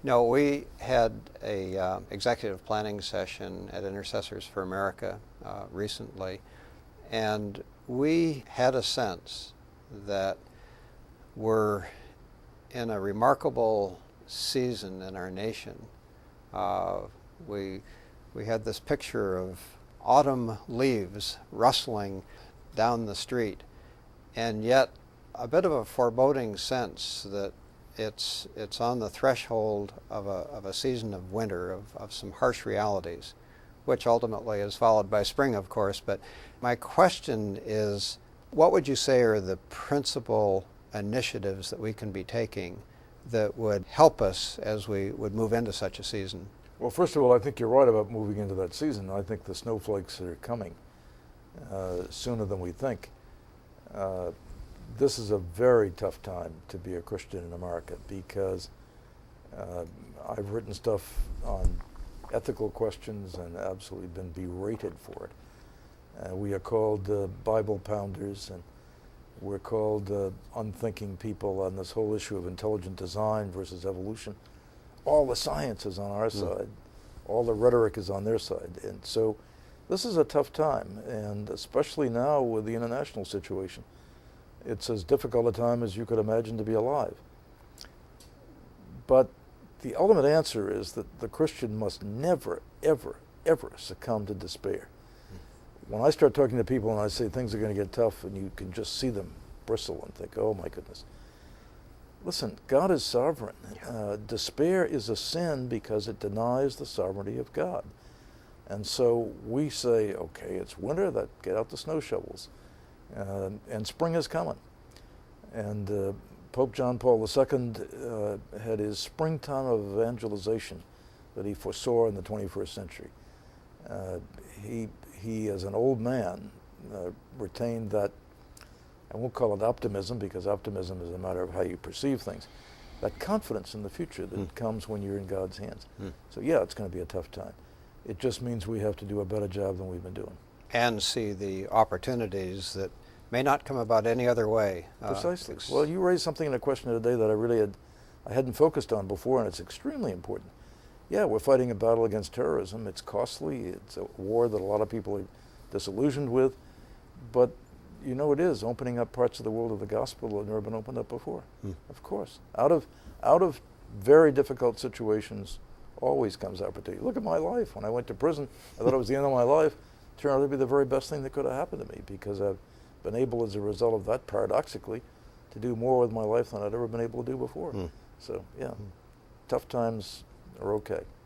No, we had a executive planning session at Intercessors for America recently, and we had a sense that we're in a remarkable season in our nation. We had this picture of autumn leaves rustling down the street, and yet a bit of a foreboding sense that it's on the threshold of a season of winter, of some harsh realities, which ultimately is followed by spring, of course. But my question is, what would you say are the principal initiatives that we can be taking that would help us as we would move into such a season? Well, first of all, I think you're right about moving into that season. I think the snowflakes are coming sooner than we think. This is a very tough time to be a Christian in America because I've written stuff on ethical questions and absolutely been berated for it. We are called Bible pounders, and we're called unthinking people on this whole issue of intelligent design versus evolution. All the science is on our side. All the rhetoric is on their side. And so this is a tough time, and especially now with the international situation. It's as difficult a time as you could imagine to be alive. But the ultimate answer is that the Christian must never, ever, ever succumb to despair. When I start talking to people and I say things are going to get tough, and you can just see them bristle and think, oh my goodness. Listen, God is sovereign. Despair is a sin because it denies the sovereignty of God. And so we say, okay, it's winter, get out the snow shovels. And spring is coming. And Pope John Paul II had his springtime of evangelization that he foresaw in the 21st century. He, as an old man, retained that, I won't call it optimism because optimism is a matter of how you perceive things, that confidence in the future that comes when you're in God's hands. So yeah, it's going to be a tough time. It just means we have to do a better job than we've been doing. And see the opportunities that may not come about any other way. Precisely. Well, you raised something in a question today that I hadn't focused on before, and it's extremely important. Yeah, we're fighting a battle against terrorism. It's costly. It's a war that a lot of people are disillusioned with, but you know it is opening up parts of the world of the gospel that have never been opened up before. Of course. Out of very difficult situations always comes opportunity. Look at my life. When I went to prison, I thought it was the end of my life. It turned out to be the very best thing that could have happened to me because I've been able, as a result of that, paradoxically, to do more with my life than I'd ever been able to do before. So, yeah, tough times are okay.